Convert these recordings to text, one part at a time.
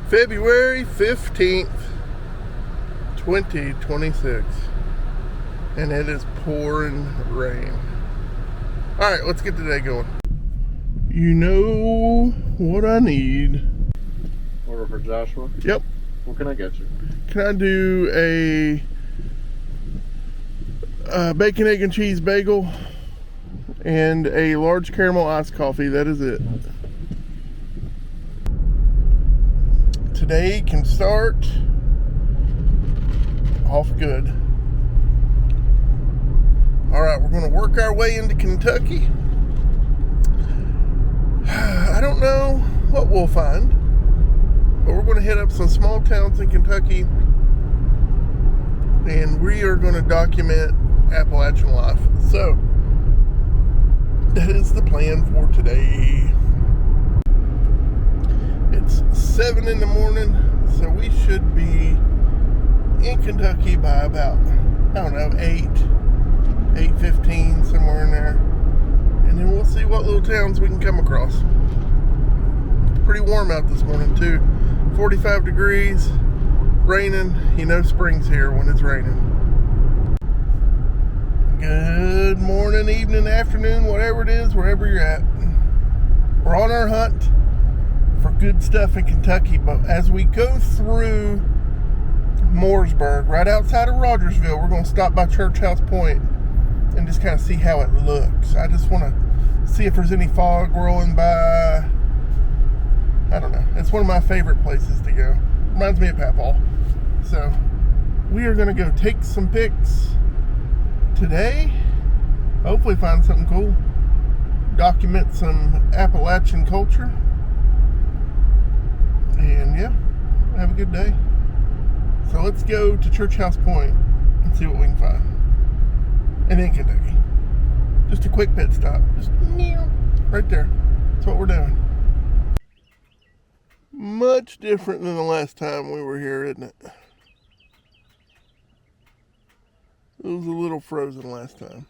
February 15th, 2026. And it is pouring rain. Alright, let's get the day going. You know what I need. Order for Joshua? Yep. What can I get you? Can I do a bacon, egg, and cheese bagel and a large caramel iced coffee? That is it. Today can start off good. Alright, we're going to work our way into Kentucky. I don't know what we'll find, but we're going to hit up some small towns in Kentucky, and we are going to document Appalachian life. So, that is the plan for today. It's 7 in the morning, so we should be in Kentucky by about, I don't know, 8:15, somewhere in there. And then we'll see what little towns we can come across. It's pretty warm out this morning too. 45 degrees, raining. You know spring's here when it's raining. Good morning, evening, afternoon, whatever it is, wherever you're at. We're on our hunt for good stuff in Kentucky, but as we go through Mooresburg, right outside of Rogersville, we're going to stop by Church House Point and just kind of see how it looks. I just want to see if there's any fog rolling by. I don't know. It's one of my favorite places to go. Reminds me of Papaw. So we are going to go take some pics today. Hopefully find something cool. Document some Appalachian culture. And yeah, have a good day. So let's go to Church House Point and see what we can find. And then Kentucky. Just a quick pit stop. Just right there. That's what we're doing. Much different than the last time we were here, isn't it? It was a little frozen last time.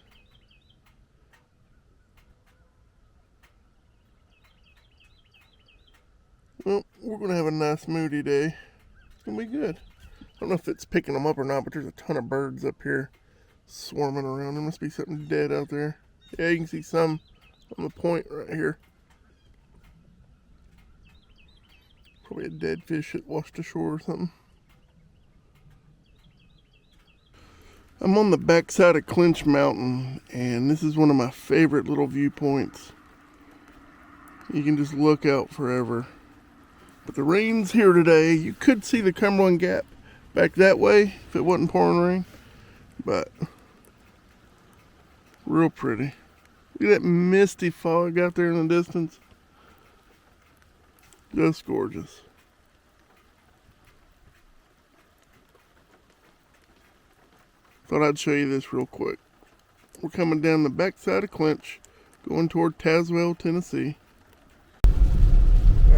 Well, we're going to have a nice moody day. It's going to be good. I don't know if it's picking them up or not, but there's a ton of birds up here swarming around. There must be something dead out there. Yeah, you can see some on the point right here. Probably a dead fish that washed ashore or something. I'm on the backside of Clinch Mountain, and this is one of my favorite little viewpoints. You can just look out forever. But the rain's here today. You could see the Cumberland Gap back that way if it wasn't pouring rain. But real pretty. Look at that misty fog out there in the distance. Just gorgeous. Thought I'd show you this real quick. We're coming down the backside of Clinch, going toward Tazewell, Tennessee.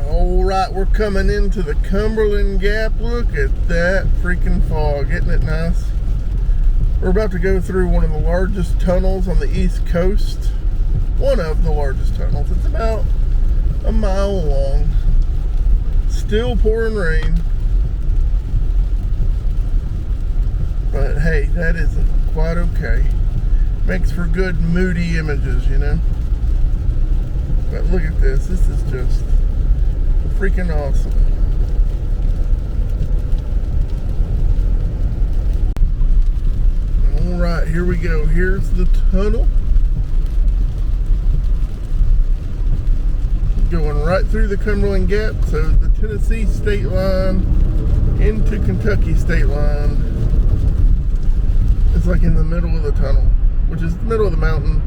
Alright, we're coming into the Cumberland Gap. Look at that freaking fog. Isn't it nice? We're about to go through one of the largest tunnels on the East Coast. One of the largest tunnels. It's about a mile long. Still pouring rain. But hey, that is quite okay. Makes for good moody images, you know. But look at this. This is just freaking awesome. Alright, here we go. Here's the tunnel. Going right through the Cumberland Gap, so the Tennessee state line into Kentucky state line. It's like in the middle of the tunnel, which is the middle of the mountain.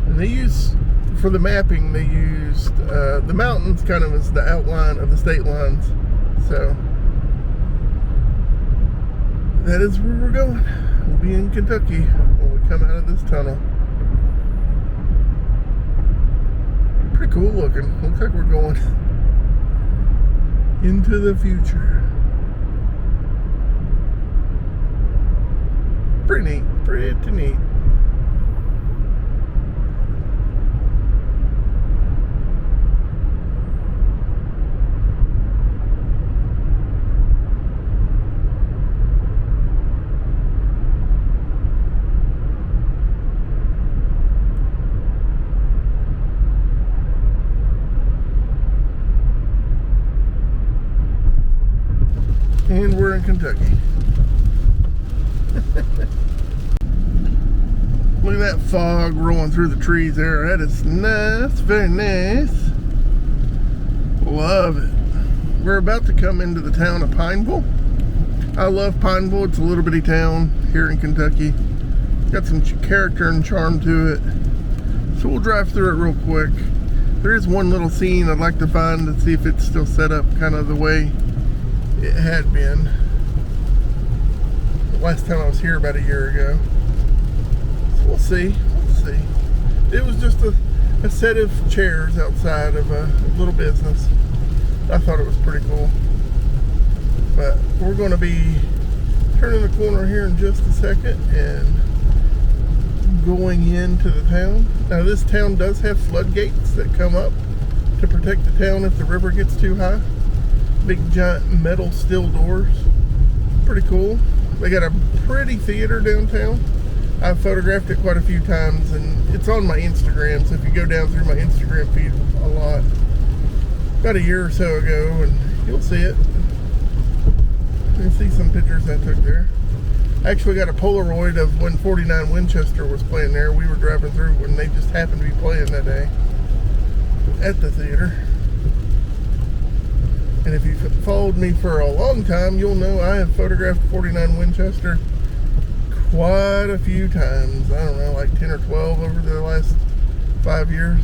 And they use, for the mapping, they used the mountains kind of as the outline of the state lines. So that is where we're going. We'll be in Kentucky when we come out of this tunnel. Pretty cool looking. Looks like we're going into the future. Pretty neat. Pretty neat. And we're in Kentucky. Look at that fog rolling through the trees there. That is nice, very nice. Love it. We're about to come into the town of Pineville. I love Pineville. It's a little bitty town here in Kentucky. Got some character and charm to it. So we'll drive through it real quick. There is one little scene I'd like to find to see if it's still set up kind of the way it had been the last time I was here about a year ago. So we'll see. It was just a set of chairs outside of a little business. I thought it was pretty cool. But we're going to be turning the corner here in just a second and going into the town. Now this town does have floodgates that come up to protect the town if the river gets too high. Big giant metal steel doors. Pretty cool. They got a pretty theater downtown. I've photographed it quite a few times and it's on my Instagram, so if you go down through my Instagram feed a lot, about a year or so ago, and you'll see it. You can see some pictures I took there. I actually got a Polaroid of when 49 Winchester was playing there. We were driving through when they just happened to be playing that day at the theater. And if you've followed me for a long time, you'll know I have photographed 49 Winchester quite a few times. I don't know, like 10 or 12 over the last 5 years.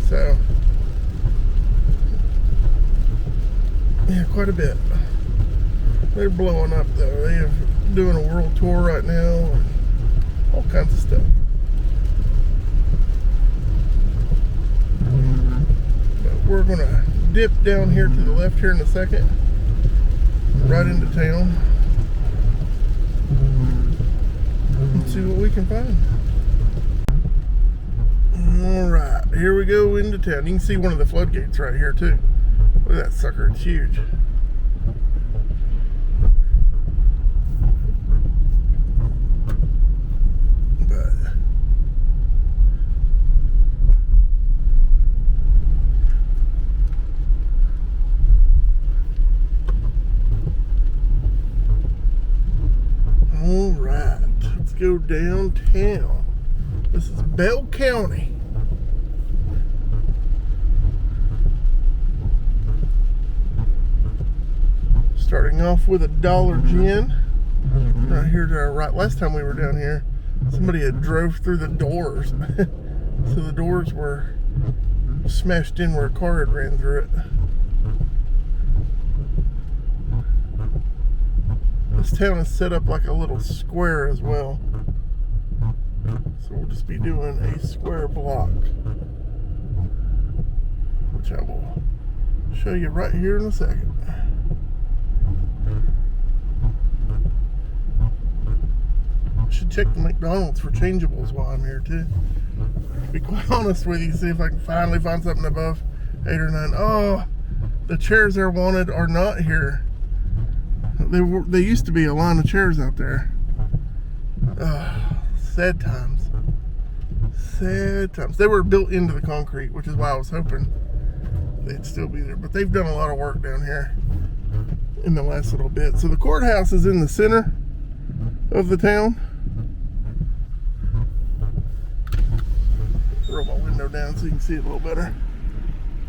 So, yeah, quite a bit. They're blowing up though. They have doing a world tour right now and all kinds of stuff. But we're gonna dip down here to the left here in a second, right into town, and see what we can find. Alright, here we go into town. You can see one of the floodgates right here too. Look at that sucker, it's huge. Alright, let's go downtown. This is Bell County. Starting off with a Dollar Gin. Right here to our right. Last time we were down here, somebody had drove through the doors. So the doors were smashed in where a car had ran through it. This town is set up like a little square as well. So we'll just be doing a square block, which I will show you right here in a second. I should check the McDonald's for changeables while I'm here too. To be quite honest with you, see if I can finally find something above 8 or 9. Oh, the chairs I wanted are not here. They used to be a line of chairs out there. Sad times. Sad times. They were built into the concrete, which is why I was hoping they'd still be there. But they've done a lot of work down here in the last little bit. So the courthouse is in the center of the town. Roll my window down so you can see it a little better.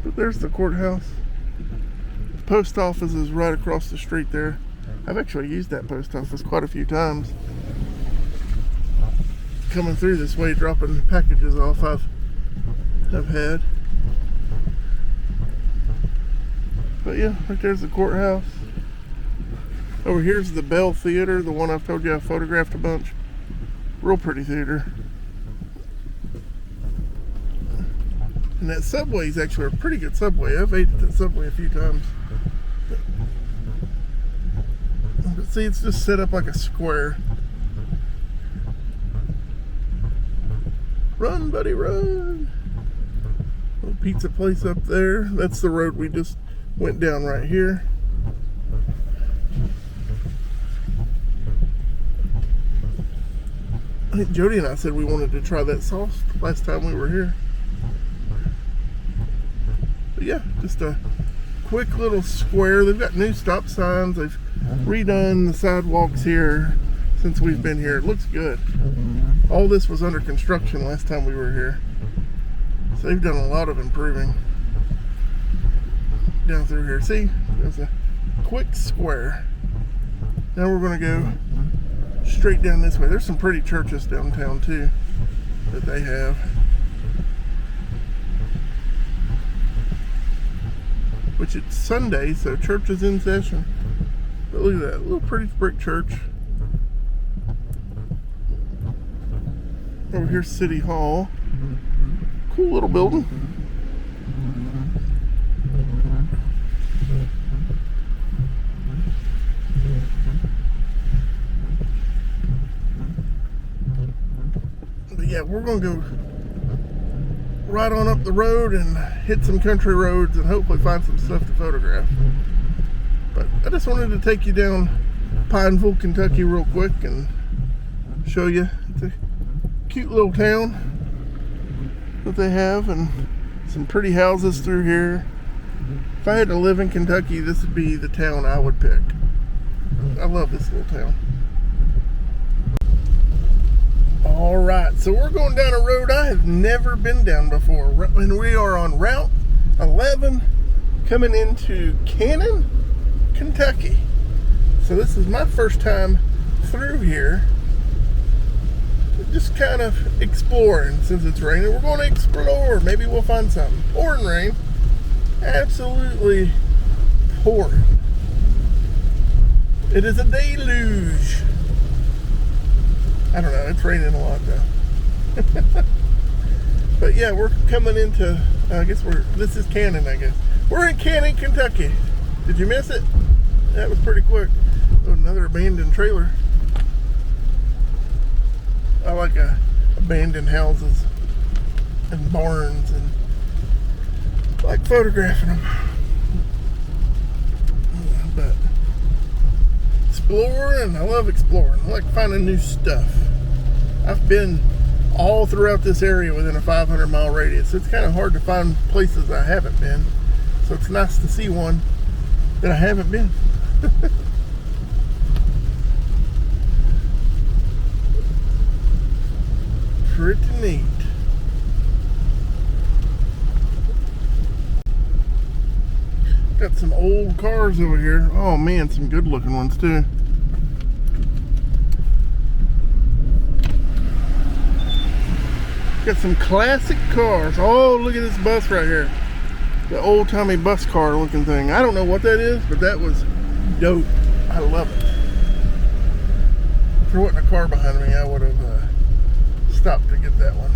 But there's the courthouse. The post office is right across the street there. I've actually used that post office quite a few times. Coming through this way, dropping packages off I've had. But yeah, right there's the courthouse. Over here's the Bell Theater, the one I've told you I photographed a bunch. Real pretty theater. And that subway is actually a pretty good subway. I've ate at that subway a few times. But see, it's just set up like a square. Run, buddy, run. Little pizza place up there. That's the road we just went down right here. I think Jody and I said we wanted to try that sauce last time we were here. But yeah, just a quick little square. They've got new stop signs. They've redone the sidewalks here since we've been here. It looks good. All this was under construction last time we were here. So they've done a lot of improving down through here. See, there's a quick square. Now we're going to go straight down this way. There's some pretty churches downtown too that they have. Which it's Sunday, so church is in session. But look at that, little pretty brick church. Over here's City Hall. Cool little building. But yeah, we're gonna go right on up the road and hit some country roads and hopefully find some stuff to photograph. But I just wanted to take you down Pineville, Kentucky real quick and show you. It's a cute little town that they have and some pretty houses through here. If I had to live in Kentucky, this would be the town I would pick. I love this little town. Alright, so we're going down a road I have never been down before. And we are on Route 11 coming into Cannon, Kentucky. So this is my first time through here. Just kind of exploring since it's raining. We're going to explore. Maybe we'll find something. Pouring rain. Absolutely pouring. It is a deluge. I don't know, it's raining a lot though. But yeah, we're coming into, I guess this is Cannon, I guess. We're in Cannon, Kentucky. Did you miss it? That was pretty quick. Oh, another abandoned trailer. I like abandoned houses and barns and I like photographing them. But exploring, I love exploring. I like finding new stuff. I've been all throughout this area within a 500-mile radius. It's kind of hard to find places I haven't been. So it's nice to see one that I haven't been. Pretty neat. Got some old cars over here. Oh man, some good looking ones too. Got some classic cars. Oh, look at this bus right here. The old-timey bus car looking thing. I don't know what that is, but that was dope. I love it. If there wasn't a car behind me, I would have stopped to get that one.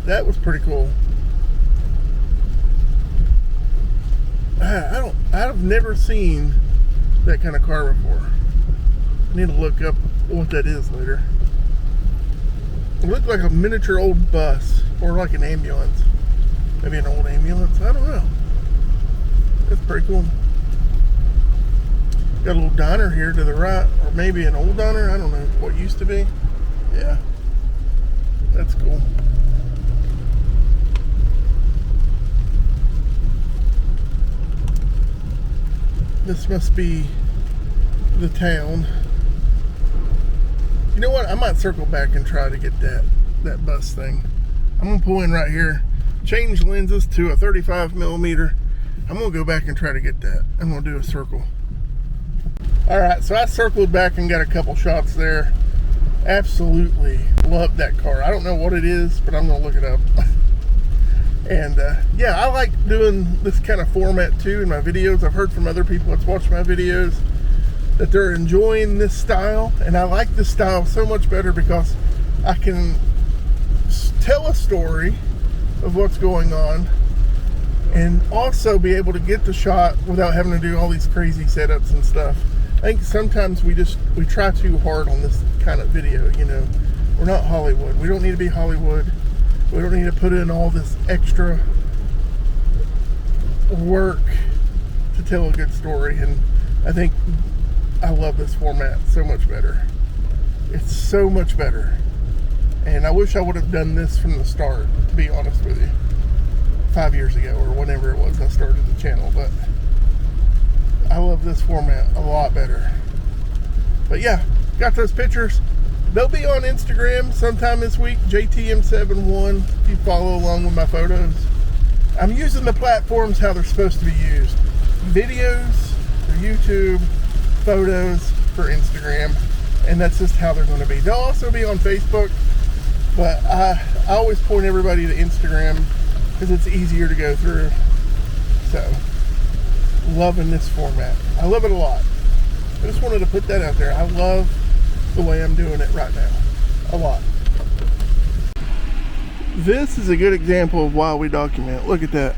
That was pretty cool. I've never seen that kind of car before. I need to look up what that is later. It looked like a miniature old bus or like an ambulance. Maybe an old ambulance. I don't know. That's pretty cool. Got a little diner here to the right, or maybe an old diner. I don't know what used to be. Yeah, that's cool. This must be the town. You know what? I might circle back and try to get that bus thing. I'm gonna pull in right here, change lenses to a 35mm. I'm gonna go back and try to get that. I'm gonna do a circle. All right, so I circled back and got a couple shots there. Absolutely love that car. I don't know what it is, but I'm gonna look it up. And yeah, I like doing this kind of format too in my videos. I've heard from other people that's watched my videos that they're enjoying this style, and I like this style so much better because I can tell a story of what's going on and also be able to get the shot without having to do all these crazy setups and stuff. I think sometimes we try too hard on this kind of video, you know. We're not Hollywood. We don't need to be Hollywood. We don't need to put in all this extra work to tell a good story, and I think I love this format so much better. It's so much better. And I wish I would have done this from the start, to be honest with you. 5 years ago or whenever it was I started the channel. But I love this format a lot better. But yeah, got those pictures. They'll be on Instagram sometime this week, JTM71, if you follow along with my photos. I'm using the platforms how they're supposed to be used. Videos for YouTube, photos for Instagram, and that's just how they're going to be. They'll also be on Facebook, but I always point everybody to Instagram because it's easier to go through. So, loving this format. I love it a lot. I just wanted to put that out there. I love the way I'm doing it right now. A lot. This is a good example of why we document. Look at that.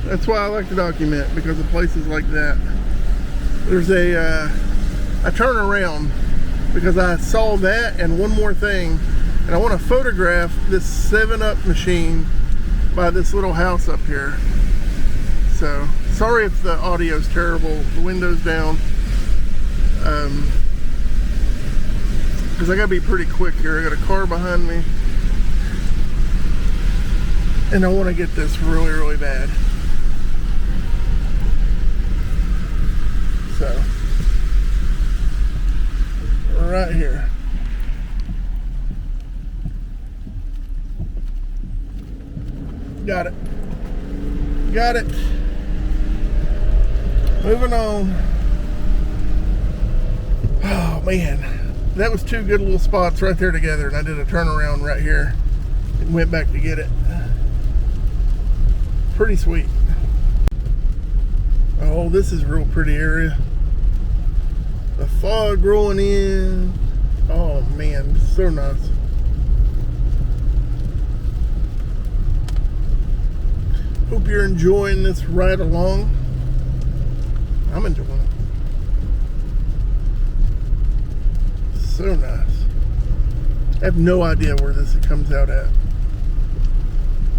That's why I like to document, because of places like that. There's I turn around because I saw that and one more thing, and I want to photograph this 7-Up machine by this little house up here. So, sorry if the audio's terrible. The window's down. Because I gotta be pretty quick here. I got a car behind me. And I want to get this really, really bad. So, right here. Got it. Got it. Moving on. Oh man, that was two good little spots right there together, and I did a turnaround right here and went back to get it. Pretty sweet. Oh, this is a real pretty area. The fog rolling in. Oh man, so nice. Hope you're enjoying this ride along. I'm enjoying it. So nice. I have no idea where this comes out at.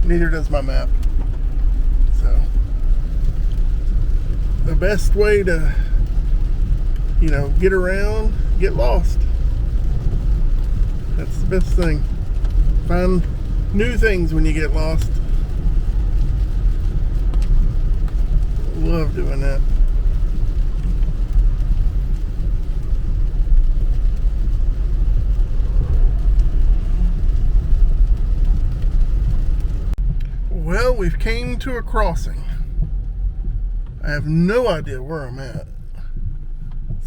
Neither does my map. So, the best way to, get around, get lost. That's the best thing. Find new things when you get lost. Love doing that. Well, we've came to a crossing. I have no idea where I'm at.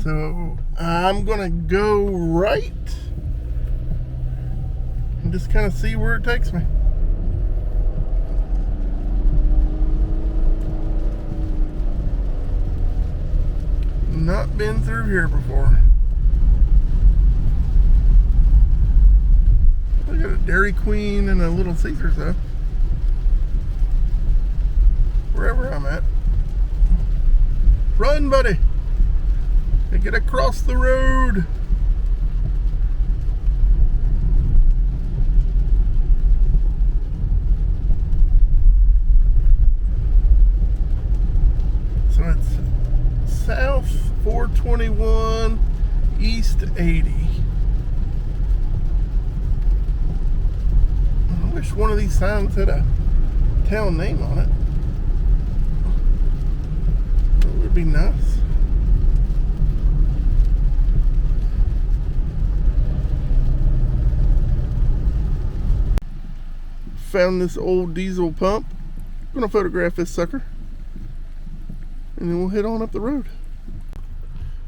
So I'm gonna go right and just kind of see where it takes me. Not been through here before. I got a Dairy Queen and a Little Caesars though. Wherever I'm at. Run, buddy! Get across the road. So it's south 421, east 80. I wish one of these signs had a town name on it. That would be nice. Found this old diesel pump. I'm gonna photograph this sucker and then we'll head on up the road.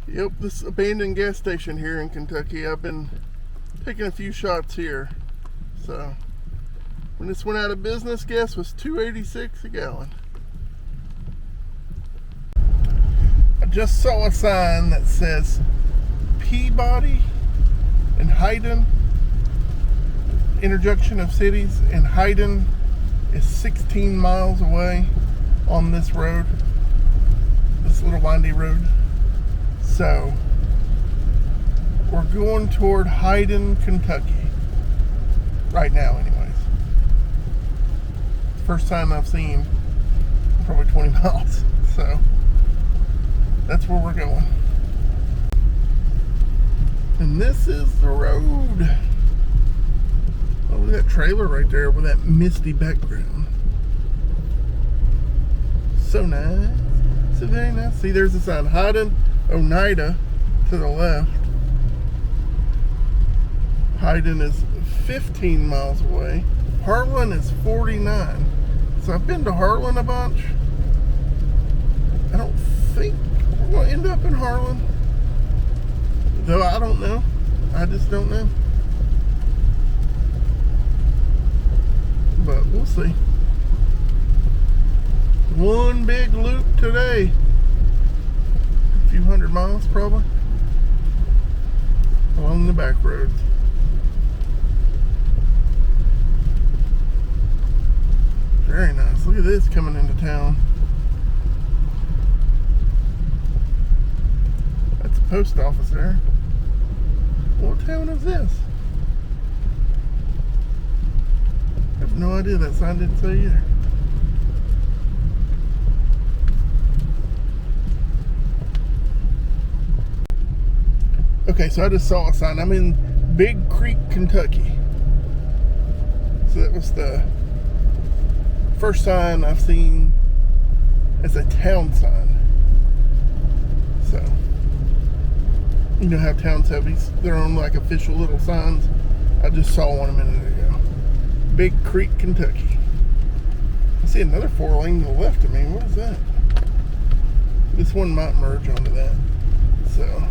Yep, this abandoned gas station here in Kentucky. I've been taking a few shots here. So when this went out of business, gas was $2.86 a gallon. I just saw a sign that says Peabody and Hiden, interjunction of cities, and Hiden is 16 miles away on this road, this little windy road. So we're going toward Hiden, Kentucky right now anyways. First time I've seen probably 20 miles, so that's where we're going. And this is the road. Oh, look at that trailer right there with that misty background. So nice. So very nice. See, there's the sign, Hiden, Oneida to the left. Hiden is 15 miles away. Harlan is 49. So I've been to Harlan a bunch. I don't think we're going to end up in Harlan. Though I don't know. I just don't know. But we'll see. One big loop today. A few hundred miles probably. Along the back roads. Very nice. Look at this coming into town. That's a post office there. What town is this? I have no idea. That sign didn't say either. Okay, so I just saw a sign. I'm in Big Creek, Kentucky. So that was the first sign I've seen as a town sign. So, you know how towns have their own like official little signs. I just saw one a minute ago. Big Creek, Kentucky. I see another 4-lane to the left of me. What is that? This one might merge onto that. So,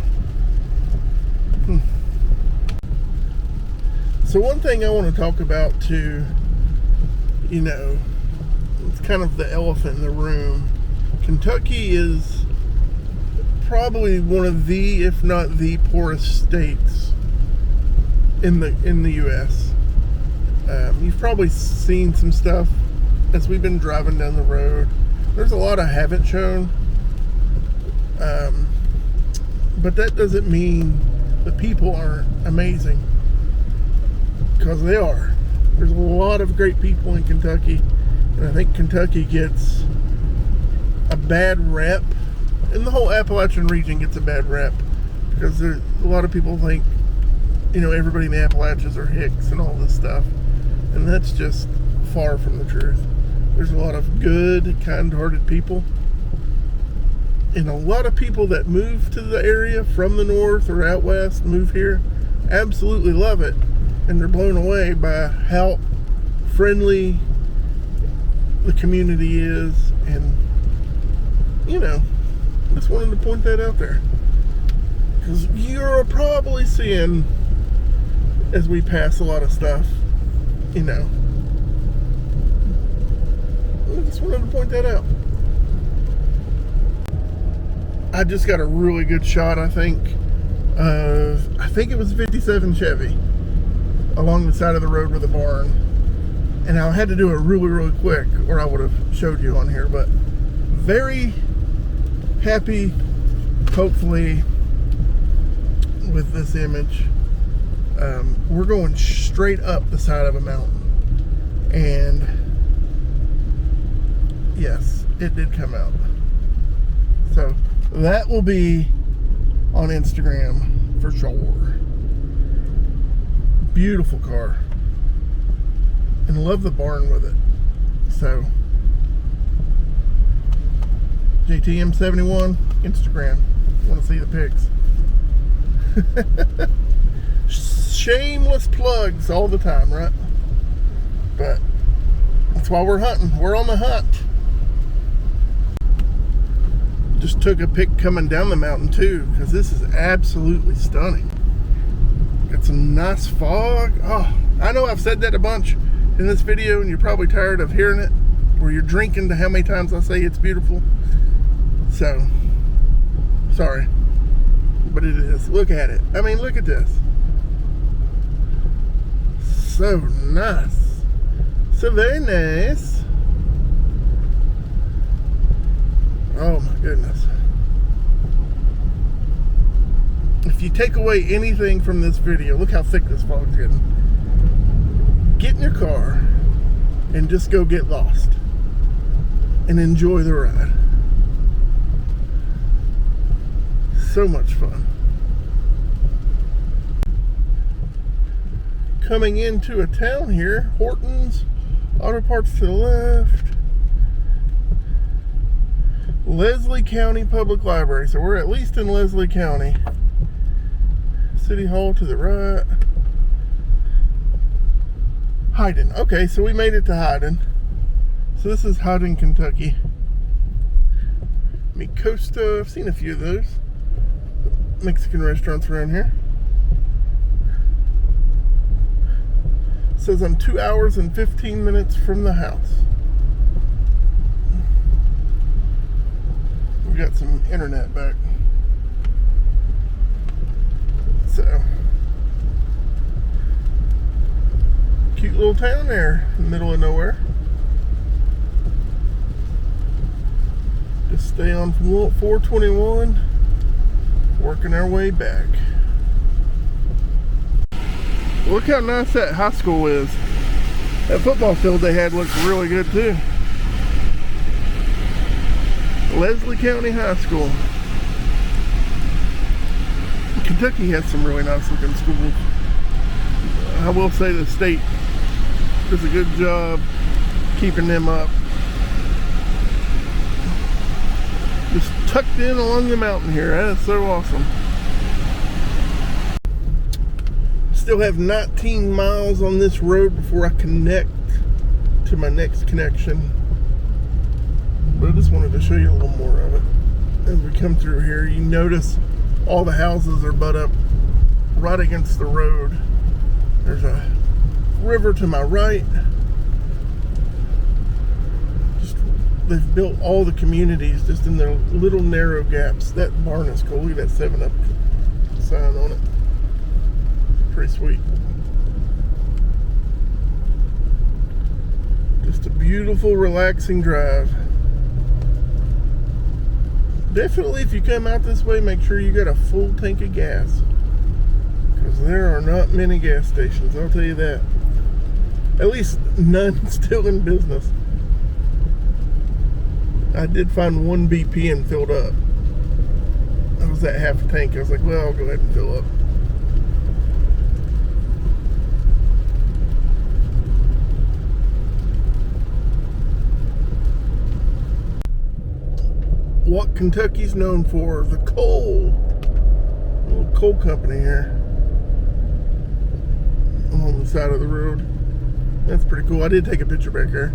So one thing I want to talk about too, you know, it's kind of the elephant in the room. Kentucky is probably one of the, if not the poorest states in the U.S. You've probably seen some stuff as we've been driving down the road. There's a lot I haven't shown, but that doesn't mean the people aren't amazing, because they are. There's a lot of great people in Kentucky, and I think Kentucky gets a bad rep, and the whole Appalachian region gets a bad rep, because a lot of people think, you know, everybody in the Appalachians are hicks and all this stuff, and that's just far from the truth. There's a lot of good, kind-hearted people, and a lot of people that move to the area from the north or out west, move here, absolutely love it, and they're blown away by how friendly the community is. And you know, just wanted to point that out there, because you're probably seeing, as we pass a lot of stuff, you know, I just wanted to point that out. I just got a really good shot, I think it was a 57 Chevy along the side of the road with a barn, and I had to do it really quick or I would have showed you on here. But very happy, hopefully, with this image. We're going straight up the side of a mountain, and yes, it did come out. So that will be on Instagram for sure. Beautiful car, and love the barn with it. So JTM71 Instagram, want to see the pics. Shameless plugs all the time, right? But that's why we're hunting. We're on the hunt. Just took a pic coming down the mountain too, because this is absolutely stunning. Got some nice fog. Oh, I know I've said that a bunch in this video, and you're probably tired of hearing it, or you're drinking to how many times I say it's beautiful. So, sorry, but it is. Look at it. I mean, look at this. So nice. So very nice. Oh my goodness. If you take away anything from this video, look how thick this fog's getting. Get in your car and just go get lost and enjoy the ride. So much fun. Coming into a town here, Horton's Auto Parts to the left. Leslie County Public Library. So we're at least in Leslie County. City Hall to the right. Hiden. Okay, so we made it to Hiden. So this is Hiden, Kentucky. Mi Costa. I've seen a few of those Mexican restaurants around here. It says I'm 2 hours and 15 minutes from the house. We got some internet back. So, cute little town there in the middle of nowhere. Just stay on 421, working our way back. Look how nice that high school is. That football field they had looks really good too. Leslie County High School. Kentucky has some really nice looking schools. I will say the state does a good job keeping them up. Just tucked in along the mountain here. That is so awesome. Still have 19 miles on this road before I connect to my next connection. But I just wanted to show you a little more of it. As we come through here, you notice all the houses are butt up right against the road. There's a river to my right. They've built all the communities just in their little narrow gaps. That barn is cool. Look at that 7-Up sign on it. Pretty sweet. Just a beautiful, relaxing drive. Definitely, if you come out this way, make sure you got a full tank of gas. Because there are not many gas stations, I'll tell you that. At least none still in business. I did find one BP and filled up. I was at half a tank. I was like, well, I'll go ahead and fill up. What Kentucky's known for, the coal. A little coal company here along the side of the road. That's pretty cool. I did take a picture back there.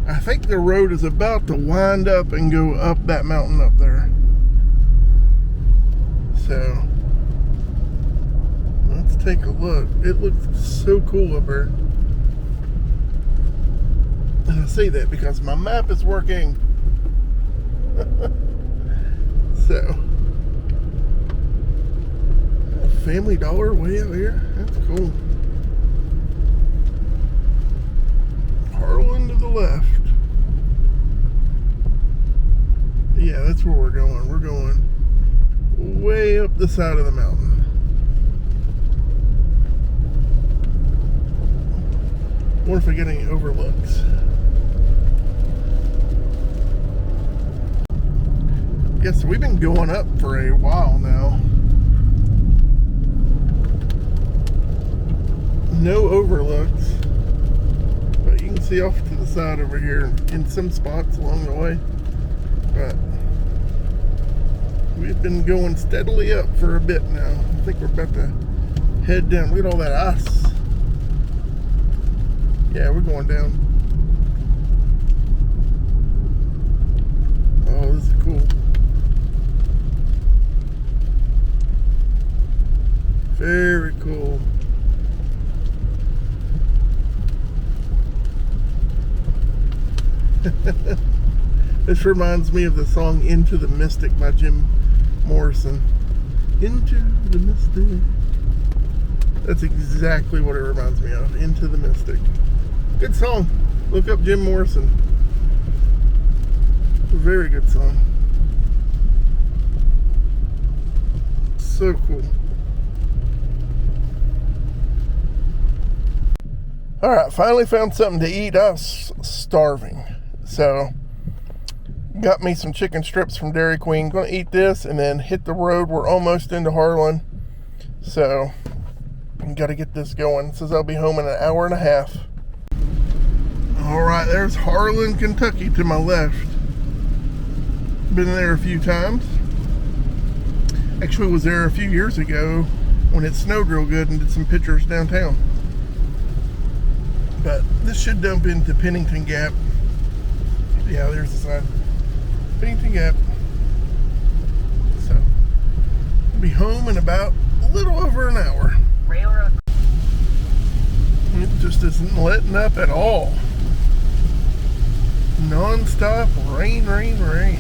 I think the road is about to wind up and go up that mountain up there. So, let's take a look. It looks so cool up here. And I say that because my map is working. So, Family Dollar way out here. That's cool. Harlan to the left. Yeah, that's where we're going. We're going way up the side of the mountain. Wonder if I get any overlooks. Yeah, so we've been going up for a while now. No overlooks. But you can see off to the side over here in some spots along the way. But we've been going steadily up for a bit now. I think we're about to head down. Look at all that ice. Yeah, we're going down. Oh, this is cool. Very cool. This reminds me of the song Into the Mystic by Jim Morrison. Into the Mystic. That's exactly what it reminds me of. Into the Mystic. Good song. Look up Jim Morrison. Very good song. So cool. Alright, finally found something to eat. I was starving. So, got me some chicken strips from Dairy Queen. Gonna eat this and then hit the road. We're almost into Harlan. So, gotta get this going. It says I'll be home in an hour and a half. All right, there's Harlan, Kentucky to my left. Been there a few times. Actually was there a few years ago when it snowed real good and did some pictures downtown. But this should dump into Pennington Gap. Yeah, there's the sign. Pennington Gap. So, I'll be home in about a little over an hour. Railroad. It just isn't letting up at all. Non-stop rain, rain, rain.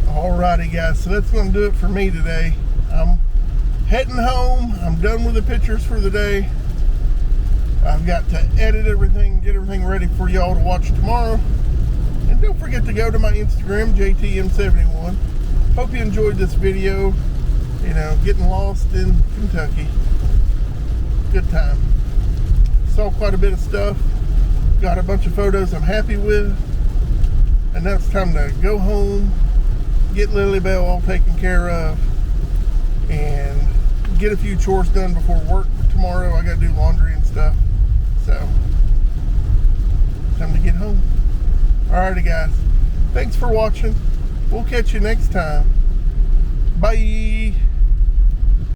Alrighty guys, so that's going to do it for me today. I'm heading home. I'm done with the pictures for the day. I've got to edit everything, get everything ready for y'all to watch tomorrow. And don't forget to go to my Instagram, JTM71. Hope you enjoyed this video. You know, getting lost in Kentucky. Good time. Saw quite a bit of stuff. Got a bunch of photos I'm happy with. And now it's time to go home, get Lily Bell all taken care of, and get a few chores done before work tomorrow. I got to do laundry and stuff. So, time to get home. Alrighty guys, thanks for watching. We'll catch you next time. Bye.